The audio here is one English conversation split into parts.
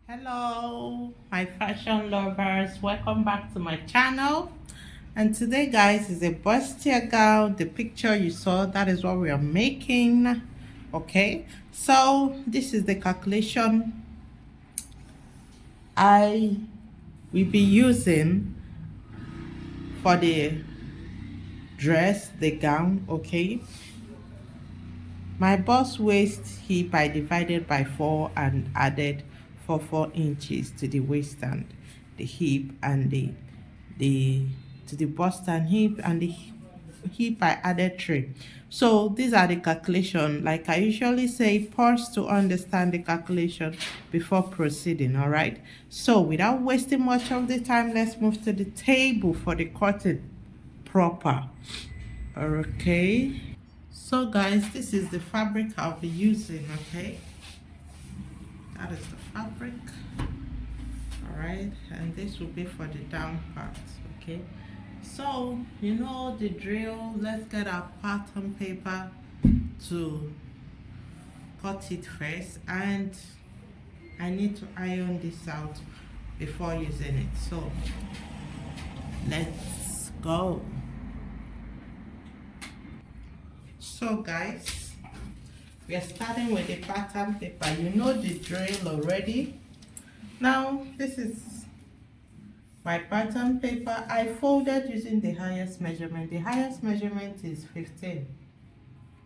Hello, my fashion lovers. Welcome back to my channel. And today, guys, is a bustier gown. The picture you saw, that is what we are making. Okay, so this is the calculation I will be using for the dress, the gown. Okay, my bust waist hip I divided by 4 and added 4 inches to the waist and the hip and the to the bust and hip, and the hip I added 3. So these are the calculation. Like I usually say, pause to understand the calculation before proceeding. All right. So without wasting much of the time, let's move to the table for the cutting proper. Okay. So guys, this is the fabric I'll be using. Okay, that is the fabric. All right, and this will be for the down part. Okay, so you know the drill. Let's get our pattern paper to cut it first, and I need to iron this out before using it. So let's go. So guys, we are starting with the pattern paper. You know the drill already. Now this is my pattern paper. I folded using the highest measurement. The highest measurement is 15.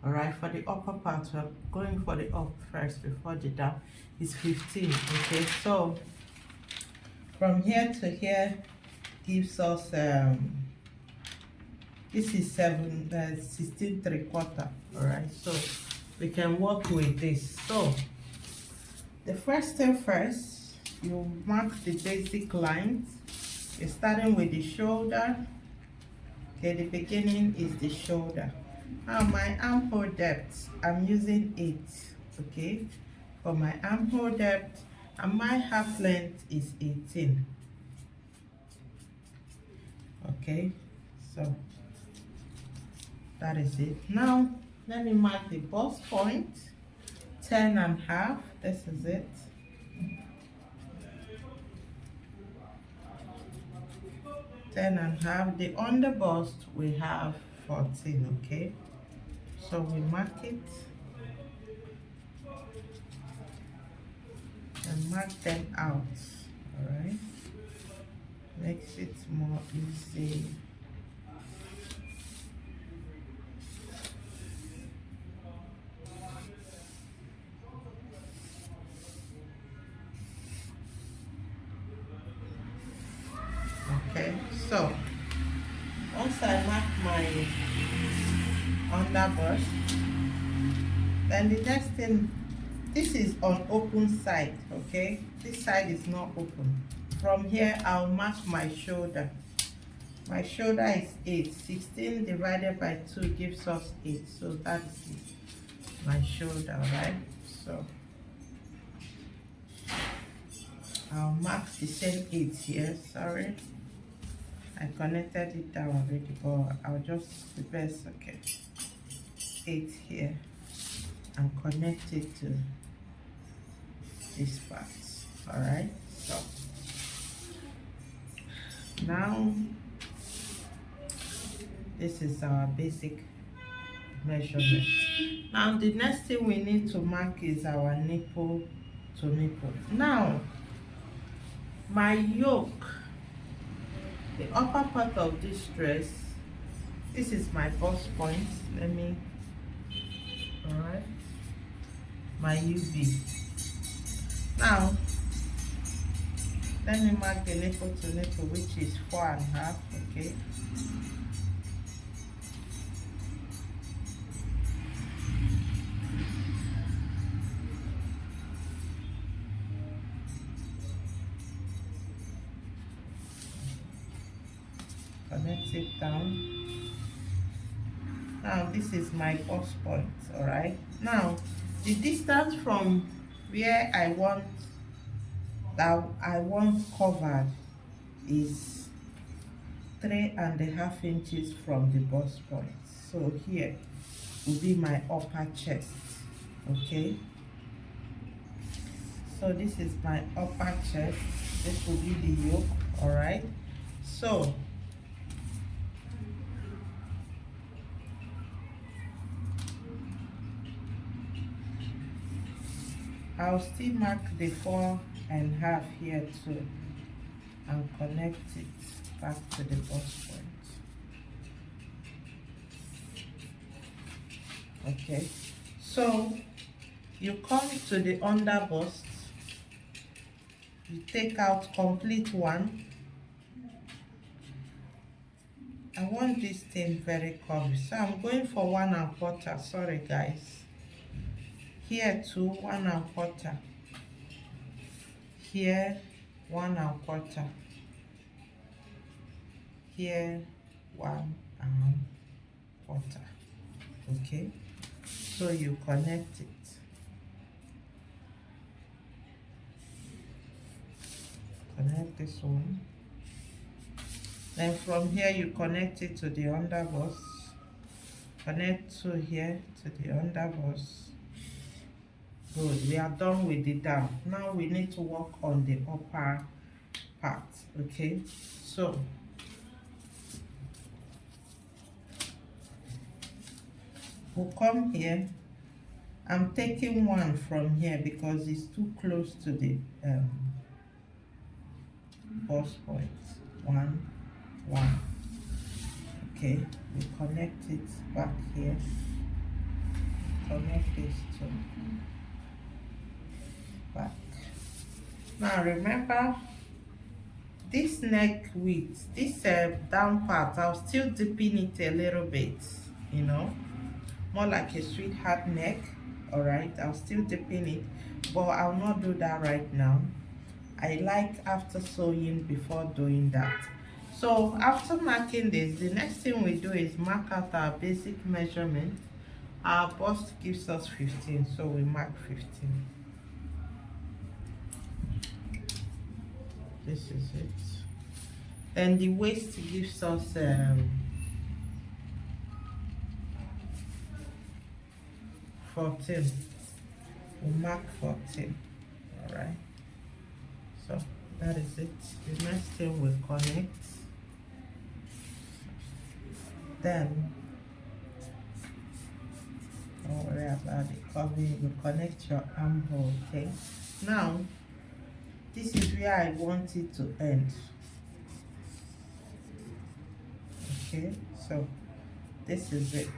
All right, for the upper part, we're going for the up first before the down. Is 15. Okay, so from here to here gives us this is 16 3/4. All right, so we can work with this. So the first thing first, you mark the basic lines. You're starting with the shoulder. Okay, the beginning is the shoulder. Now my armhole depth, I'm using 8. Okay, for my armhole depth, and my half length is 18. Okay, so that is it. Now let me mark the bust point, 10.5. This is it. 10.5. The under bust we have 14. Okay, so we mark it and mark them out. All right, makes it more easy. Okay, so once I mark my under bust, then the next thing, this is on open side. Okay, this side is not open. From here I'll mark my shoulder. My shoulder is 8. 16 divided by 2 gives us 8, so that's my shoulder. Right, so I'll mark the same 8 here. Sorry, I connected it down already, but I'll just the best. Okay, 8 here and connect it to this part. All right, so now this is our basic measurement. Now the next thing we need to mark is our nipple to nipple. Now my yoke, the upper part of this dress, this is my bust point. Let me, all right, my UV. Now let me mark the nipple to nipple, which is 4.5. Okay, connect it down. Now this is my bust point. All right, now the distance from where I want covered is 3.5 inches from the bust point. So here will be my upper chest. Okay, So this is my upper chest. This will be the yoke. All right. So I'll still mark the 4.5 here too and connect it back to the bust point. Okay, so you come to the under bust, you take out complete one. I want this thing very curvy, so I'm going for 1.25. Sorry guys. Here too, 1.25. Here 1.25. Here 1.25. Okay, so you connect it. Connect this one. Then from here you connect it to the underboss. Connect to here to the underboss. Good, we are done with the down. Now we need to work on the upper part. Okay, so we'll come here. I'm taking one from here because it's too close to the bust point. 1, 1. Okay, we connect it back here. Connect this to back. Now remember this neck width, this down part, I'll still deepen it a little bit, you know, more like a sweetheart neck. All right, I'll still deepen it, but I'll not do that right now. I like after sewing before doing that. So after marking this, the next thing we do is mark out our basic measurement. Our bust gives us 15, so we mark 15. This is it. Then the waist gives us 14. We mark 14. All right. So that is it. The next thing we connect. Then don't worry about the covering. You connect your armhole. Okay. Now this is where I want it to end. Okay. So this is it.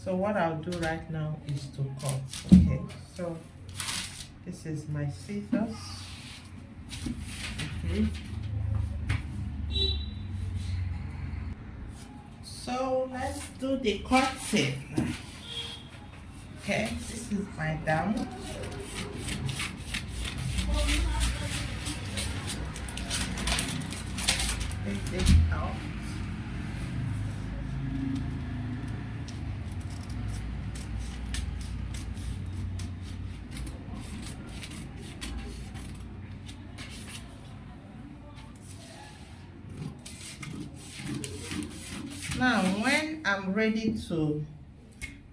So what I'll do right now is to cut. Okay, so this is my scissors. Okay. So let's do the cutting. Okay, this is my down. Take this out. Now when I'm ready to,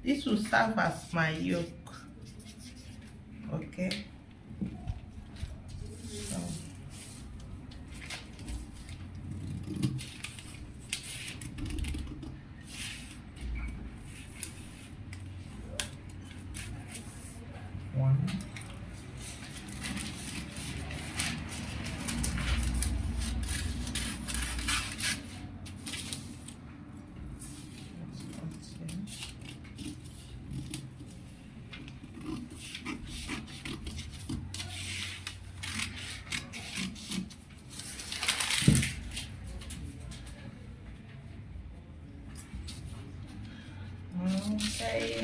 this will serve as my yoke. Okay, so one, okay.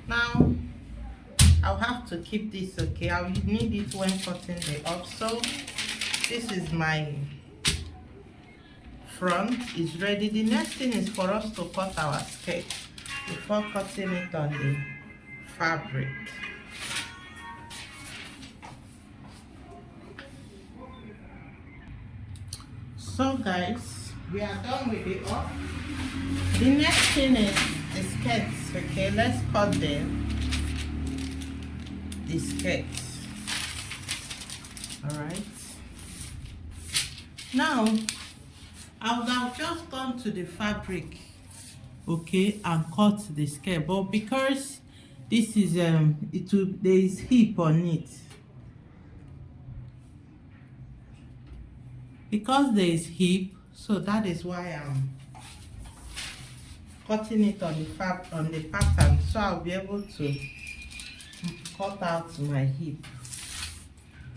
Now I'll have to keep this. Okay, I'll need it when cutting the up. So this is my front is ready. The next thing is for us to cut our skirt before cutting it on the fabric. So guys, We are done with the up. The next thing is the skirts. Okay, let's cut the skirts. All right. Now I would have just gone to the fabric, okay, and cut the skirt, but because this is there is hip on it, because there is hip, so that is why I'm cutting it on the pattern, so I'll be able to cut out my hip.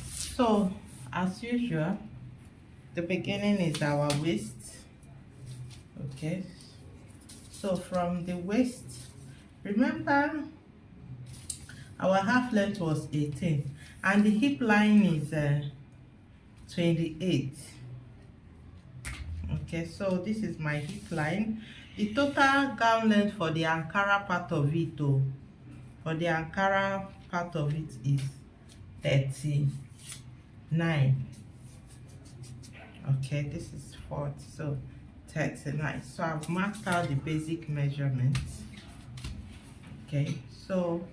So as usual, the beginning is our waist. Okay, so from the waist, remember our half length was 18 and the hip line is 28. Okay, so this is my hip line. The total gown length for the Ankara part of it, for the Ankara part of it is 39. Okay, this is 40, so 39. So I've marked out the basic measurements. Okay, so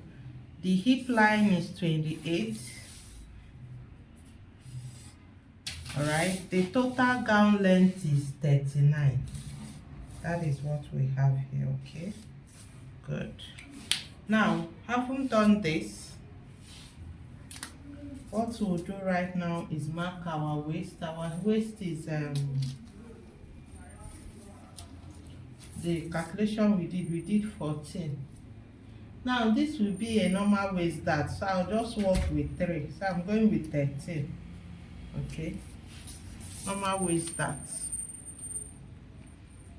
the hip line is 28. All right, the total gown length is 39. That is what we have here. Okay, good. Now, having done this, what we'll do right now is mark our waist. Our waist is the calculation we did 14. Now this will be a normal waist dart, so I'll just work with 3. So I'm going with 13. Okay, normal waist dart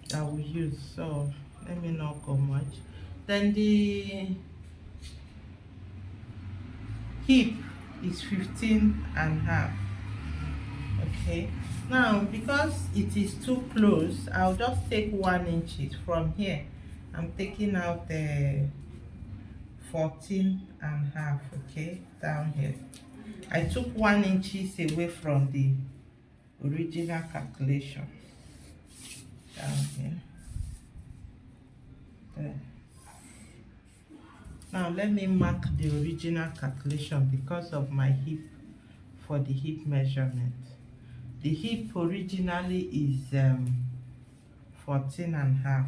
that we use. So let me not go much. Then the hip is 15.5. Okay, now because it is too close, I'll just take 1 inch from here. I'm taking out the 14.5. okay, down here. I took 1 inch away from the original calculation. Down here. There. Now let me mark the original calculation because of my hip, for the hip measurement. The hip originally is 14.5.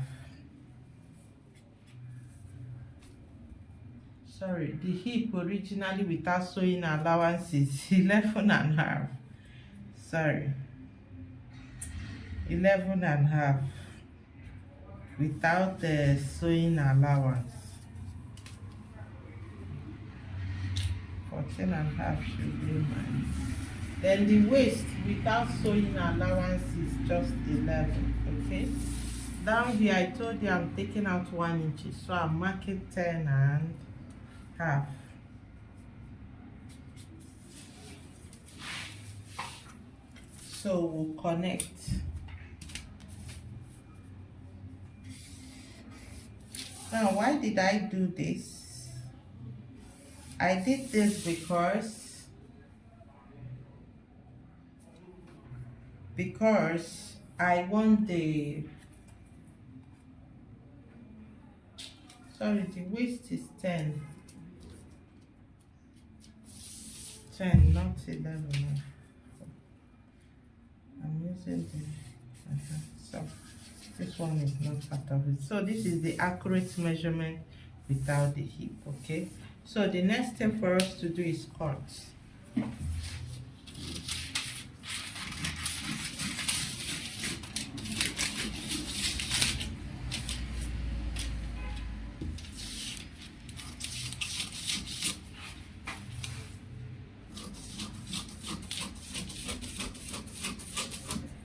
Sorry, the hip originally without sewing allowance is 11.5. Sorry, 11.5 without the sewing allowance. 14.5 should be mine. Then the waist without sewing allowance is just 11. Okay, down here I told you I'm taking out 1 inch, so I'm marking 10.5. So we'll connect. Now why did I do this? I did this because I want the, sorry, the waist is 10, not 11. I'm using the, so this one is not part of it. So this is the accurate measurement without the hip. Okay, so the next step for us to do is cut.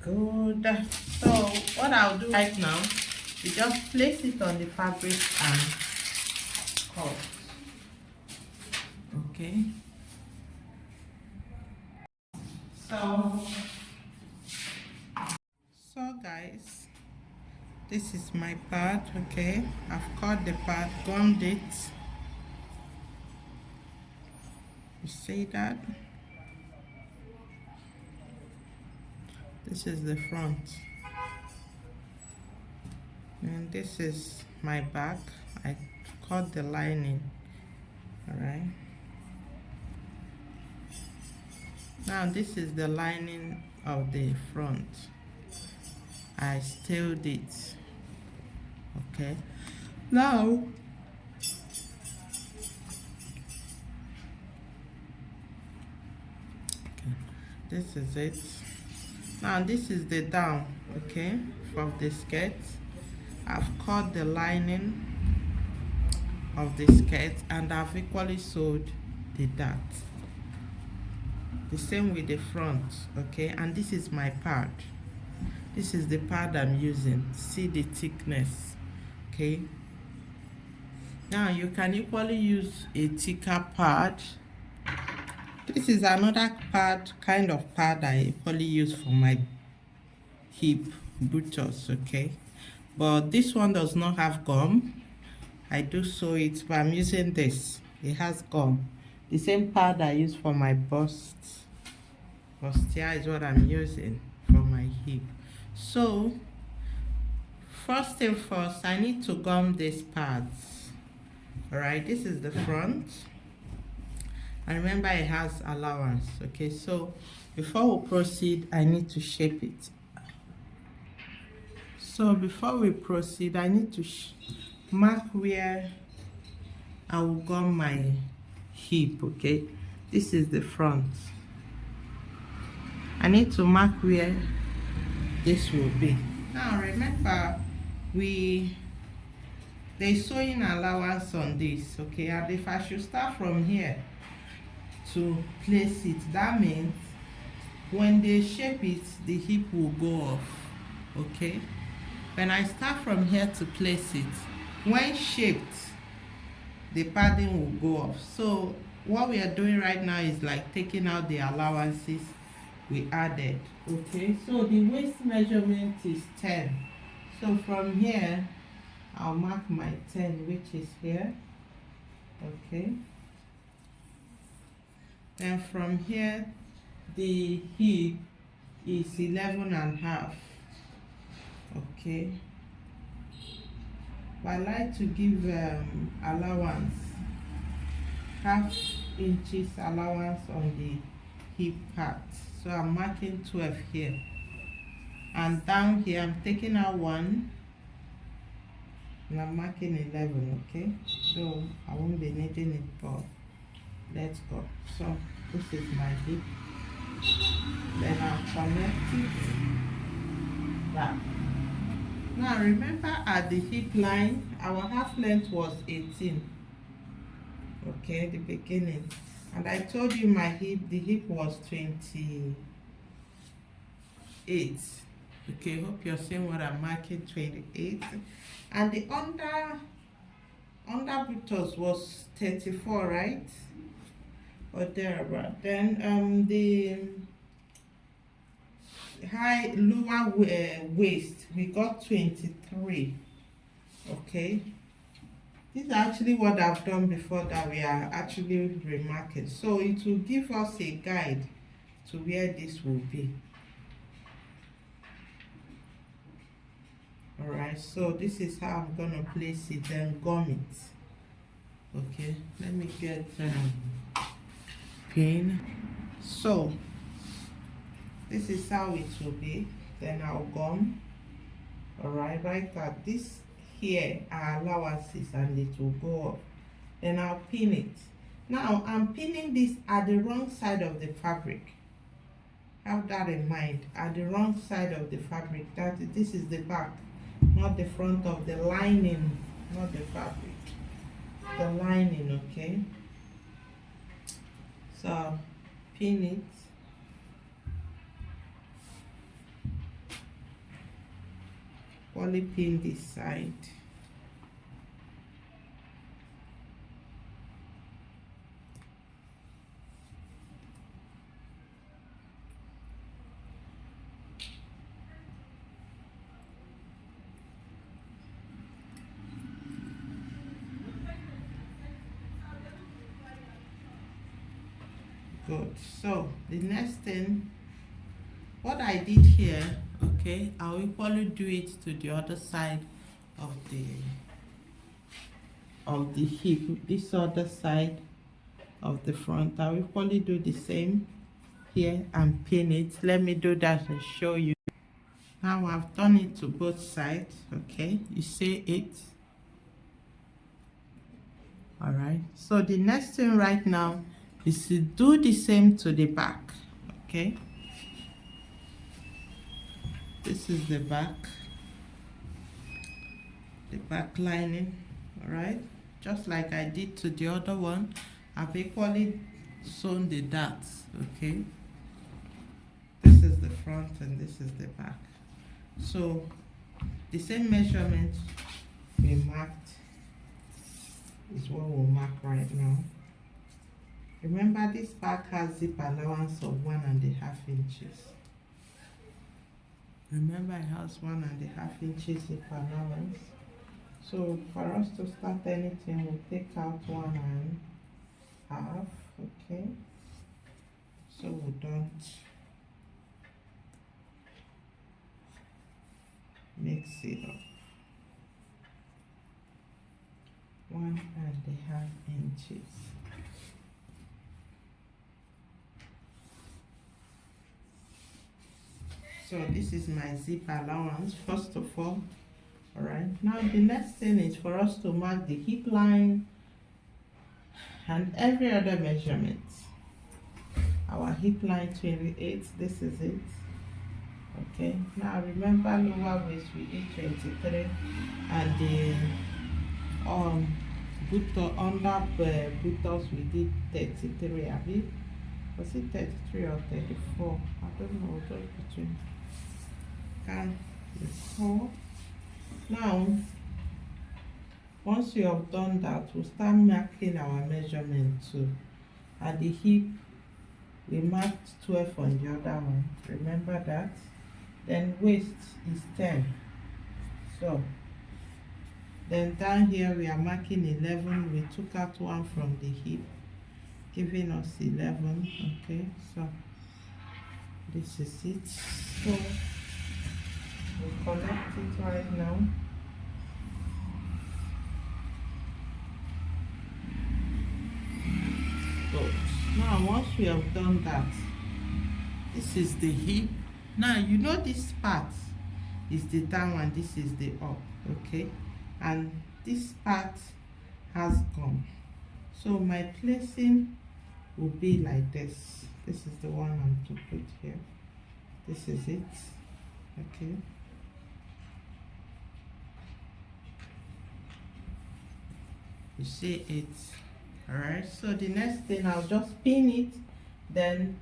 Good. So what I'll do right now is just place it on the fabric and cut. Okay, so guys, this is my part. Okay, I've cut the part, gummed it. You see that? This is the front. And this is my back. I cut the lining. All right. Now this is the lining of the front. I stilled it. Okay. Now this is it. Now this is the down, okay, from the skirt. I've cut the lining of the skirt and I've equally sewed the dart. The same with the front, okay, and this is my pad. This is the pad I'm using. See the thickness, okay. Now you can equally use a thicker pad. This is another pad, kind of pad I equally use for my hip buttocks, okay, but this one does not have gum. I do sew it, but I'm using this. It has gum. The same pad I use for my bust. Bustier is what I'm using for my hip. So first thing first, I need to gum these pads. All right, this is the front. And remember, it has allowance. Okay, so before we proceed, I need to shape it. So before we proceed, I need to mark where I will gum my hip. Okay, this is the front. I need to mark where this will be. Now remember, there's sewing allowance on this, okay, and if I should start from here to place it, that means when they shape it, the hip will go off, okay. When I start from here to place it, when shaped, the padding will go off. So what we are doing right now is like taking out the allowances we added, okay. So the waist measurement is 10. So from here I'll mark my 10, which is here, okay. And from here the hip is 11 and a half, okay. But I like to give allowance, half inches allowance on the hip part. So I'm marking 12 here, and down here I'm taking out 1 and I'm marking 11, okay. So I won't be needing it, but let's go. So this is my hip, then I'll connect it back. Now remember, at the hip line our half length was 18, okay, the beginning, and I told you my hip, the hip was 28, okay. Hope you're seeing what I'm marking, 28, and the under buttocks was 34, right, or thereabout. Then the lower waist, we got 23, okay. This is actually what I've done before that we are actually remarking, so it will give us a guide to where this will be. All right, so this is how I'm gonna place it, then gum it, okay. Let me get pin. So this is how it will be, then I'll gum. All right, right at this here are allowances and it will go up, then I'll pin it. Now I'm pinning this at the wrong side of the fabric. Have that in mind, at the wrong side of the fabric. This is the back, not the front of the lining, not the fabric, the lining, okay. So pin it. Only pin this side. Good. So the next thing, what I did here, okay, I'll equally do it to the other side of the hip, this other side of the front. I will probably do the same here and pin it. Let me do that and show you. Now I've done it to both sides. Okay, you see it. All right, so the next thing right now is to do the same to the back. Okay, this is the back lining. All right, just like I did to the other one, I've equally sewn the darts. Okay, this is the front and this is the back. So the same measurement we marked is what we'll mark right now. Remember, this back has zip allowance of 1.5 inches. Remember, it has 1.5 inches zip allowance. So for us to start anything, we'll take out 1.5. Okay, so we don't mix it up. 1.5 inches. So this is my zip allowance first of all. All right, now the next thing is for us to mark the hip line and every other measurement. Our hip line 28, this is it. Okay, now remember, lower waist we did 23 and the under buttocks we did 33. Abi, was it 33 or 34? I don't know, just between. Can recall. Now once you have done that, we'll start marking our measurement too. At the hip we marked 12 on the other one, remember that. Then waist is 10. So then down here we are marking 11. We took out 1 from the hip, giving us 11. Okay, so this is it. So we connect it right now. Good. Now once we have done that, this is the hip. Now you know this part is the down and this is the up. Okay, and this part has gum. So my placing will be like this. This is the one I'm to put here. This is it. Okay, you see it. All right, so the next thing, I'll just pin it, then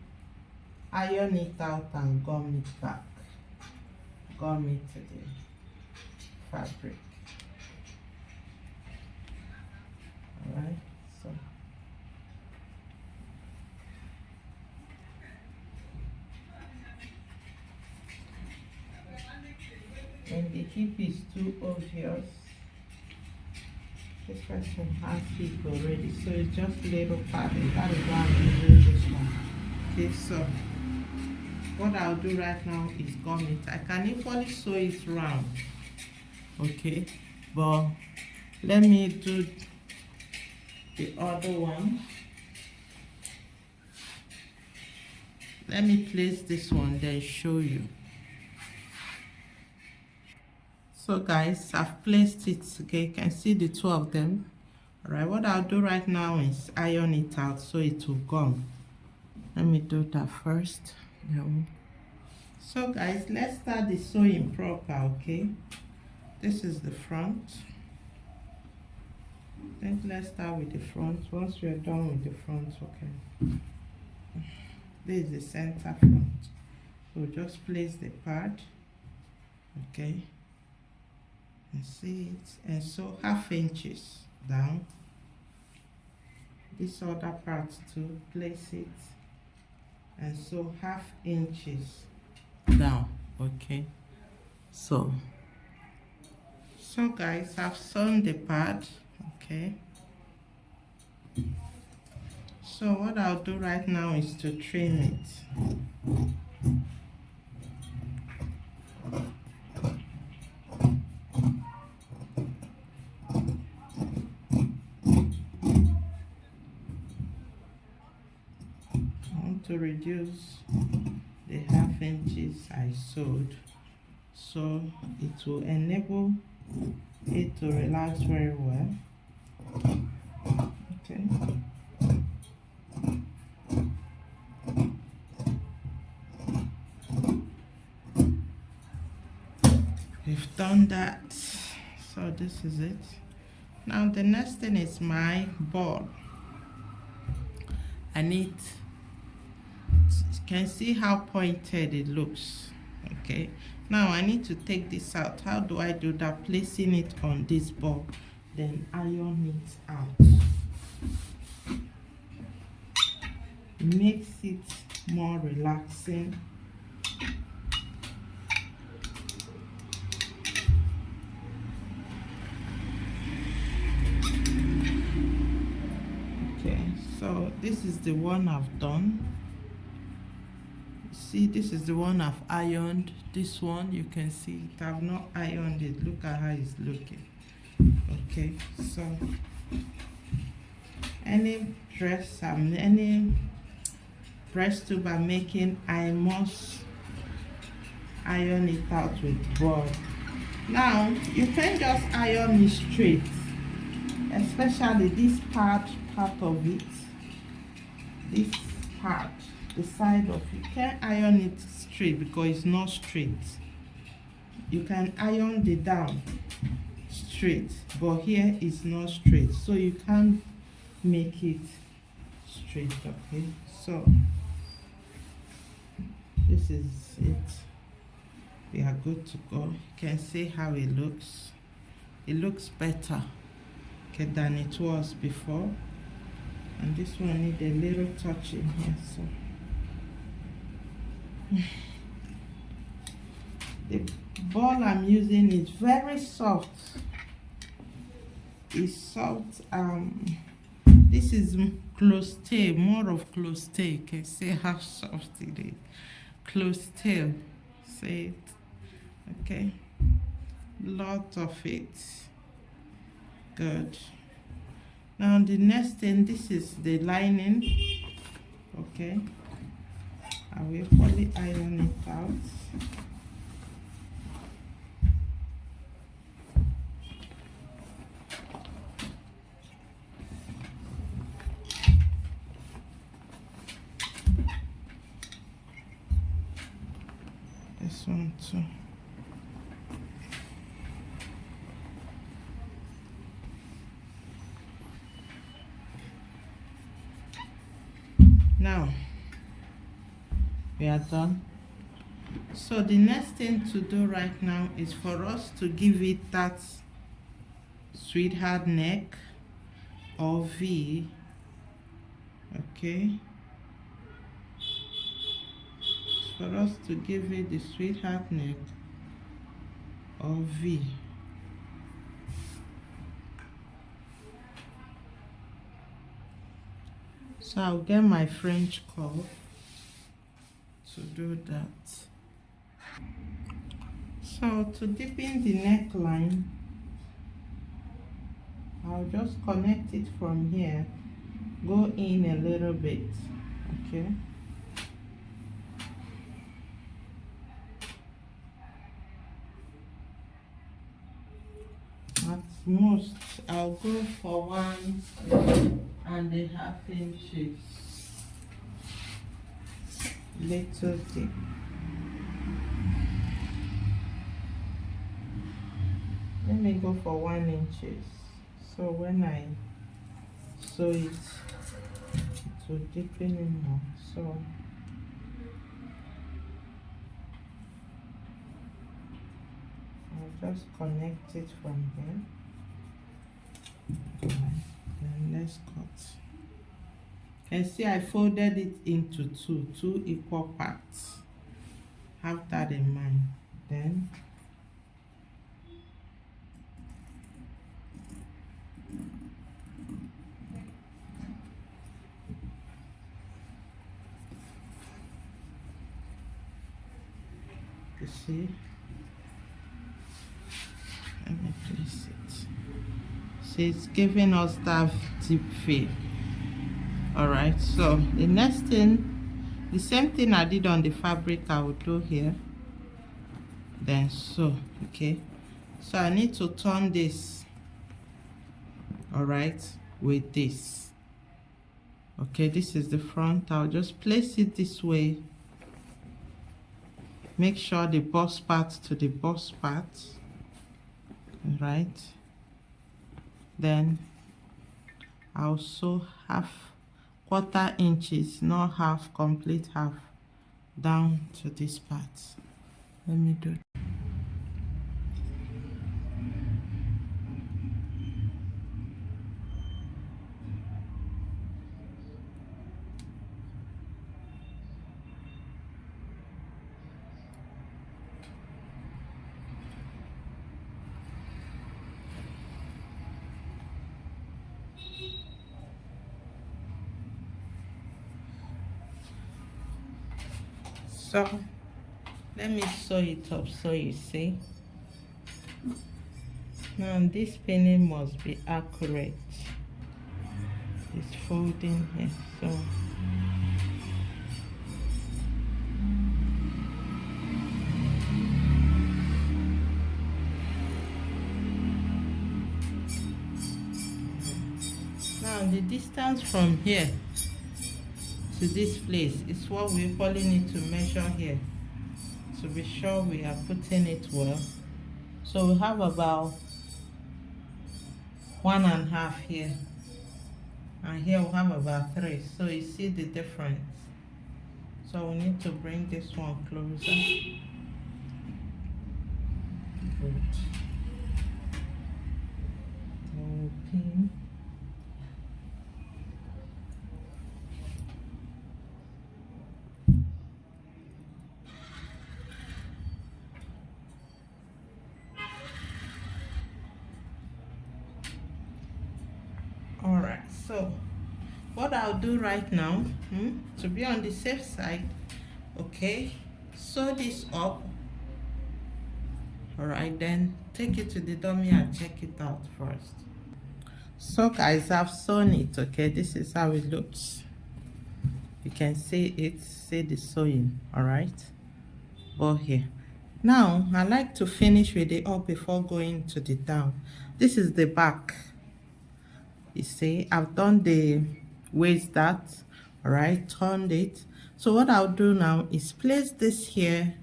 iron it out and gum it back. Gum it to the fabric. All right, so when the hip is too obvious, this person has hip already, so it's just little padding. That is why I'm using this one. Okay, so what I'll do right now is gum it. I can equally sew it round. Okay, but let me do the other one. Let me place this one, then show you. So guys, I've placed it. Okay, you can see the 2 of them. All right, what I'll do right now is iron it out so it will gum. Let me do that first. So guys, let's start the sewing proper. Okay, this is the front. Then let's start with the front. Once we're done with the front, okay, this is the center front. So just place the pad. Okay, and see it, and sew 1/2 inches down. This other part too, place it and sew 1/2 inches down. Okay, so guys, I've sewn the pad. Okay, so what I'll do right now is to trim it. to reduce the half inches I sewed, so it will enable it to relax very well. Okay. We've done that, so this is it. Now the next thing is my ball. I need, you can see how pointed it looks. Okay, now I need to take this out. How do I do that? Placing it on this ball, then iron it out. Makes it more relaxing. Okay, so this is the one I've done. See, this is the one I've ironed. This one, you can see it. I've not ironed it. Look at how it's looking. Okay, so any dress any breast tube I'm making, I must iron it out with ball. Now you can just iron it straight, especially this part of it, this part, the side of it. You can't iron it straight because it's not straight. You can iron the down straight, but here it's not straight, so you can't make it straight. Okay, so this is it. We are good to go. You can see how it looks. It looks better, okay, than it was before. And this one need a little touch in here, so the ball I'm using is very soft. It's soft. This is close tail, more of close tail. You can see how soft it is. Close tail, see it? Okay, lot of it. Good. Now the next thing, this is the lining. Okay, I will fully iron it out. This one too. Now we are done. So the next thing to do right now is for us to give it that sweetheart neck or V. Okay, for us to give it the sweetheart neck or V. So I'll get my French curve to do that. So to deepen the neckline, I'll just connect it from here, go in a little bit, okay? At most, I'll go for 1.5 inches, little deep. Let me go for 1 inch. So when I sew it, it will deepen in more. So I'll just connect it from here. Then let's cut. And see, I folded it into two equal parts. Have that in mind. Then you see, let me place it. See, it's giving us that deep feel. All right, so the next thing The same thing I did on the fabric I will do here, then sew. Okay, so I need to turn this, all right, with this. Okay, this is the front. I'll just place it this way. Make sure the bust part to the bust part, all right. Then I'll sew half, quarter inches, not half, complete half, down to this part. Let me do it. So let me sew it up so you see. Now this pinning must be accurate. It's folding here, so now the distance from here to this place is what we probably need to measure here to be sure we are putting it well. So we have about 1.5 here, and here we have about 3. So you see the difference. So we need to bring this one closer. Good. Pin. All right, so what I'll do right now, to be on the safe side, okay, sew this up. All right, then take it to the dummy and check it out first. So guys, I've sewn it. Okay, this is how it looks. You can see it, see the sewing. All right, bow here. Now I like to finish with the up before going to the down. This is the back. You see, I've done the waist dart, all right, turned it. So what I'll do now is place this here,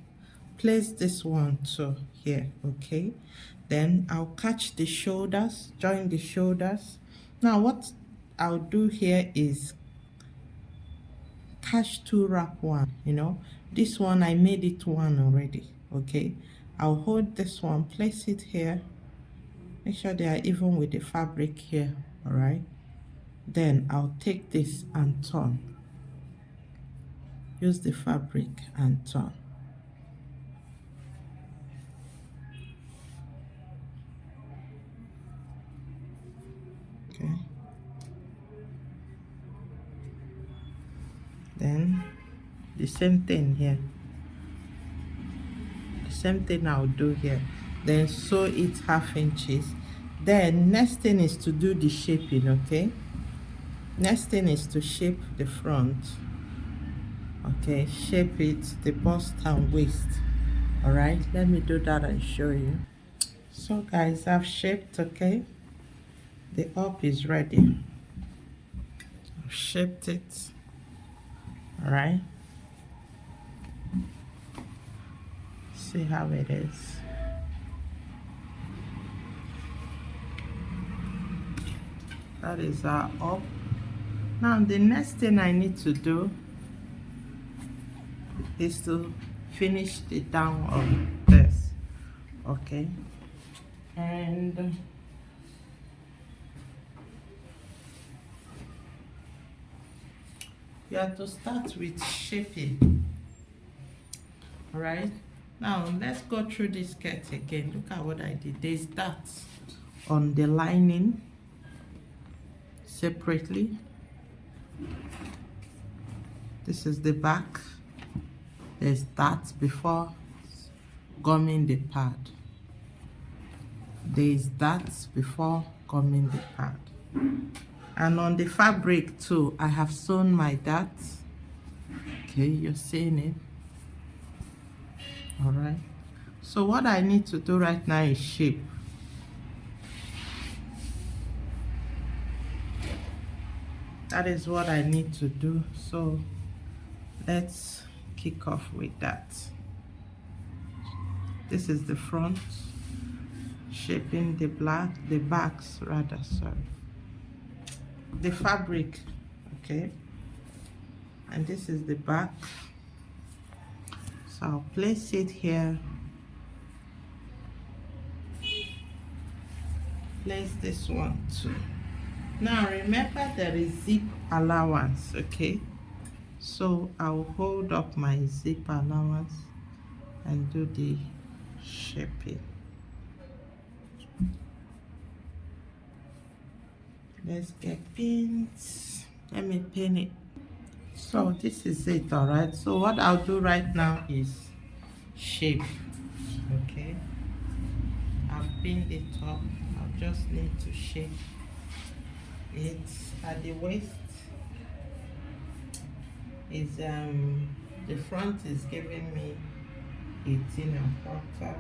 place this one too here, okay. Then I'll catch the shoulders, join the shoulders. Now what I'll do here is catch 2 wrap 1, you know. This one I made it 1 already, okay. I'll hold this one, place it here, make sure they are even with the fabric here, all right. Then I'll take this and turn, use the fabric and turn. Okay, then the same thing here, the same thing I'll do here. Then sew it 1/2 inches. Then next thing is to do the shaping, okay. Next thing is to shape the front, okay, shape it, the bust and waist. All right, let me do that and show you. So guys, I've shaped, okay, the up is ready. I've shaped it, all right. See how it is. That is our up. Now the next thing I need to do is to finish the down of this, okay. And you have to start with shaping. All right, now let's go through this skirt again. Look at what I did. There's dots on the lining separately. This is the back. There's dots before gumming the pad. There's dots before gumming the pad. And on the fabric too, I have sewn my dots, Okay, you're seeing it. All right. So what I need to do right now is shape. That is what I need to do. So let's kick off with that. This is the front, shaping the backs rather, sorry. The fabric, okay. And this is the back. So I'll place it here. Place this one too. Now remember there is zip allowance, okay? So I'll hold up my zip allowance and do the shaping. Let's get pins. Let me pin it. So this is it, all right? So what I'll do right now is shape, okay? I've pinned it up. I just need to shape it. At the waist is the front is giving me 18.25.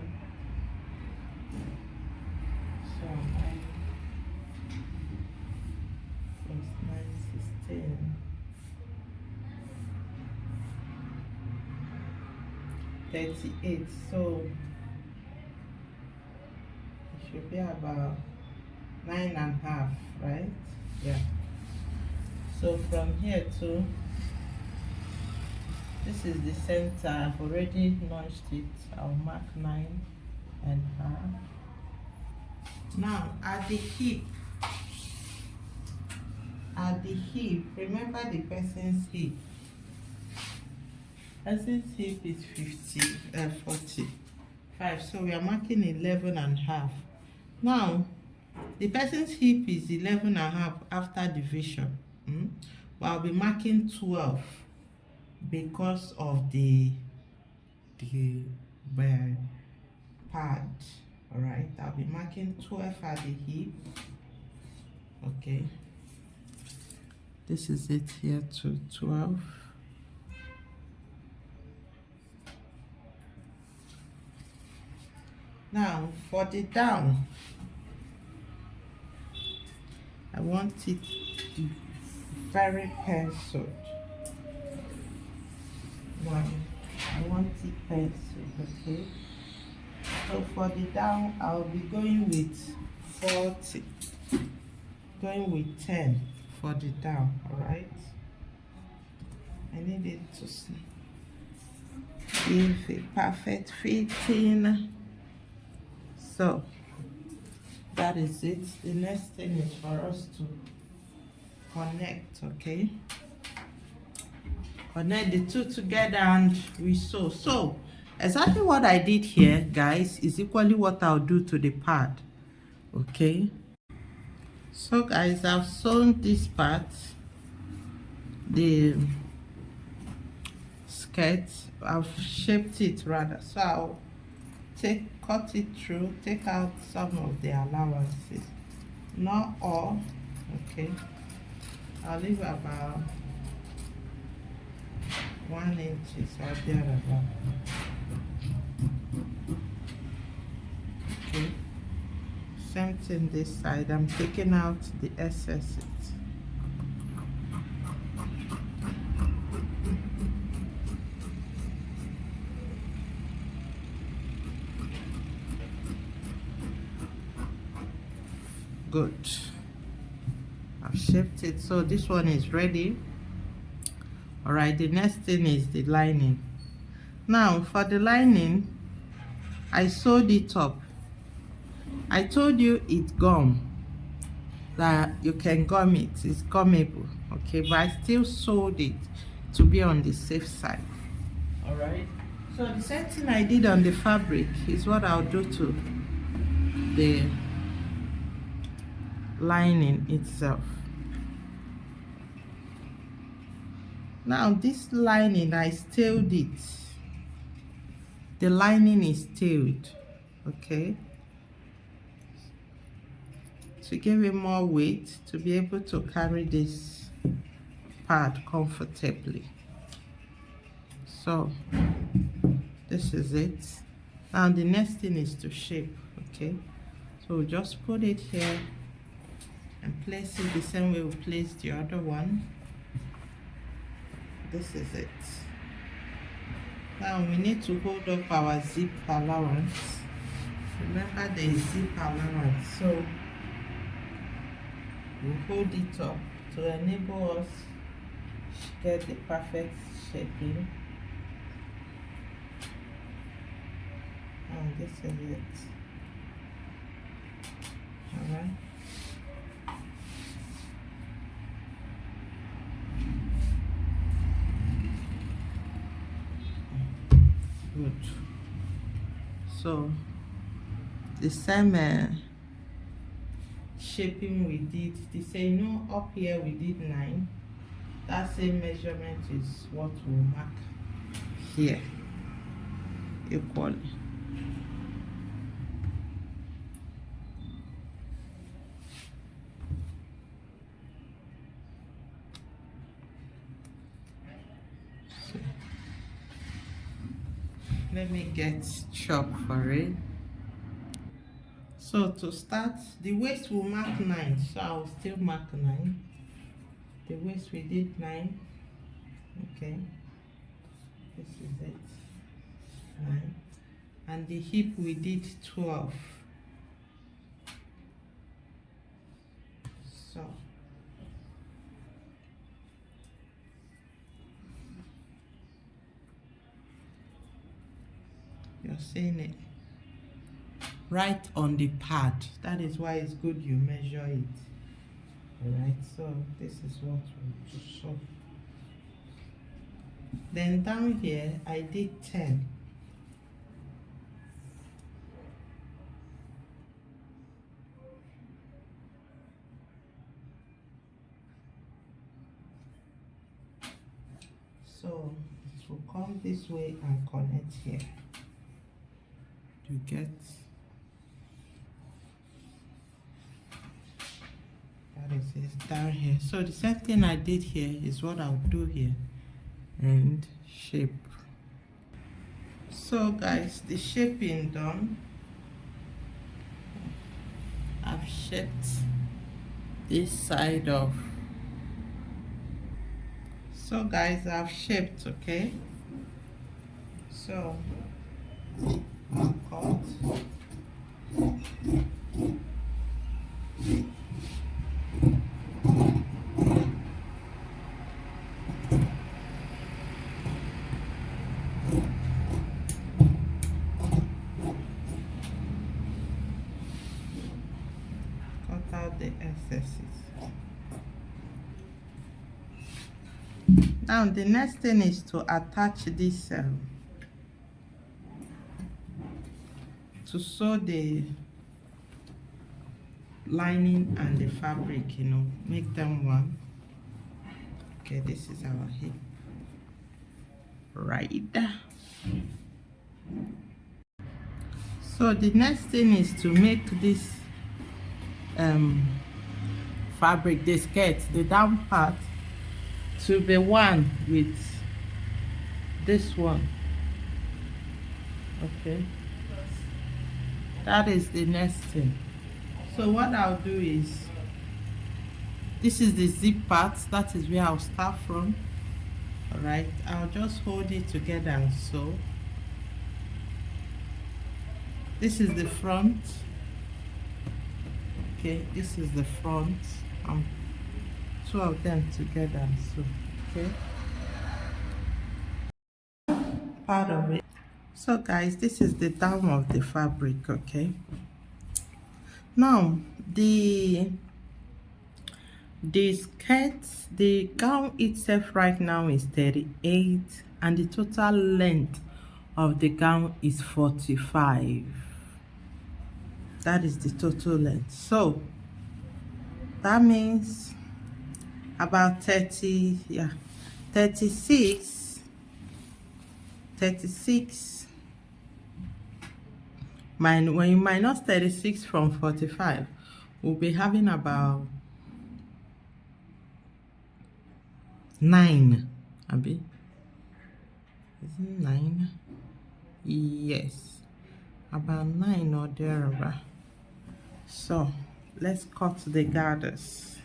So I plus 9, 16, 38. So it should be about 9.5, right? Yeah. So from here to this is the center. I've already notched it. I'll mark 9.5. Now at the hip, remember the person's hip. Person's hip is 45. So we are marking 11.5. Now the person's hip is 11.5 after division. But I'll be marking 12 because of the pad. All right, I'll be marking 12 at the hip. Okay, this is it here to 12. Now for the down, I want it very penciled. I want it penciled, okay? So for the down, I'll be going with 40, going with 10 for the down, all right? I need it to give a perfect fitting. So that is it. The next thing is for us to connect, okay? Connect the two together and we sew. So exactly what I did here, guys, is equally what I'll do to the pad, okay? So guys, I've sewn this part, the skirt. I've shaped it rather, so I'll cut it through, take out some of the allowances, not all, okay? I'll leave about 1 inch or thereabout. Okay, same thing this side. I'm taking out the excesses. Good. I've shaped it, so this one is ready. All right, the next thing is the lining. Now for the lining, I sewed it up. I told you it's gum, that you can gum it, it's gummable, okay? But I still sewed it to be on the safe side. All right, so the same thing I did on the fabric is what I'll do to the lining itself. Now this lining, I tailed it. The lining is tailed, okay, to give it more weight to be able to carry this pad comfortably. So this is it. Now the next thing is to shape. Okay, so just put it here and place it the same way we placed the other one. This is it. Now we need to hold up our zip allowance. Remember there is zip allowance, so we'll hold it up to enable us to get the perfect shaping. And this is it. Alright. Good. So the same shaping we did, they say, you know, up here we did 9. That same measurement is what we'll mark here equally. So, let me get chalk for it. So to start, the waist will mark 9, so I'll still mark 9. The waist we did 9. Okay, this is it, 9. And the hip we did 12. So you're seeing it right on the pad. That is why it's good you measure it. Alright, so this is what we'll do. So then down here I did 10. So it will come this way and connect here. You get? That is it down here. So the same thing I did here is what I'll do here and shape. So guys, the shaping done. I've shaped this side off. So guys, I've shaped, okay? So I'll cut. Cut out the excesses. Now the next thing is to attach this to sew the lining and the fabric, you know, make them one. Okay, this is our hip, right? So the next thing is to make this fabric, the skirt, the down part, to be one with this one. Okay, that is the next thing. So what I'll do is, this is the zip part, that is where I'll start from. All right, I'll just hold it together and sew. This is the front. Okay, this is the front. Two of them together and sew. Okay, part of it. So guys, this is the down of the fabric. Okay, now the skirt, the gown itself right now is 38 and the total length of the gown is 45. That is the total length. So that means about 30, yeah, 36 when you minus 36 from 45, we'll be having about 9, Abby. Is it 9? Yes, about 9 or thereabout. So let's cut the gathers.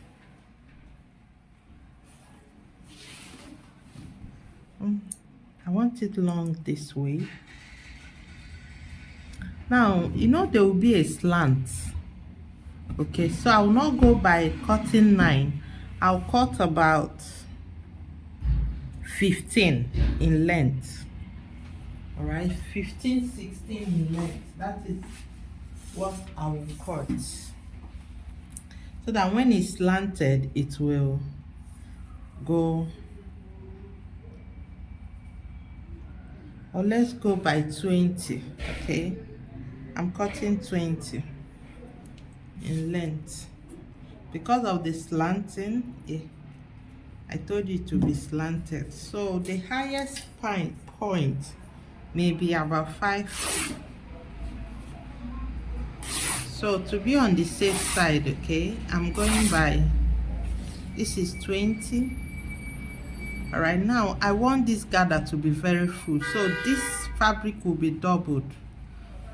I want it long this way. Now, you know there will be a slant. Okay, so I will not go by cutting 9. I'll cut about 15 in length. All right, 15, 16 in length. That is what I will cut. So that when it's slanted, it will go. Or let's go by 20. Okay, I'm cutting 20 in length. Because of the slanting, I told you to be slanted. So the highest point may be about 5. So to be on the safe side, okay, I'm going by, this is 20. All right, now I want this gather to be very full, so this fabric will be doubled.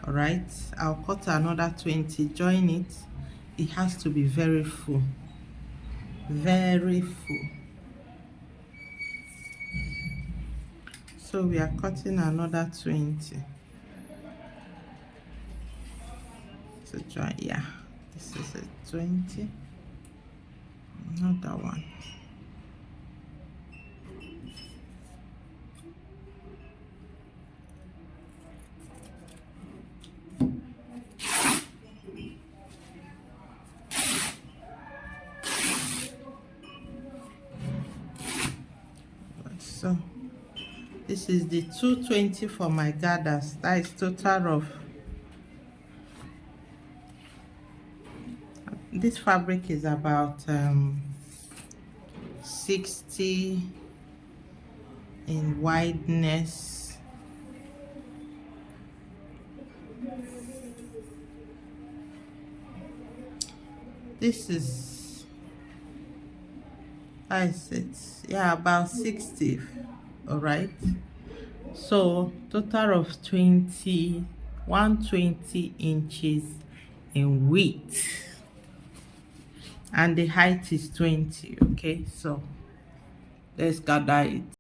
All right, I'll cut another 20, join it. It has to be very full, very full. So we are cutting another 20. So join, yeah, this is a 20, another one. So this is the 220 for my gathers. That is total of, this fabric is about 60 in wideness. This is, I said, yeah, about 60. All right, so total of 120 inches in width, and the height is 20. Okay, so let's gather it.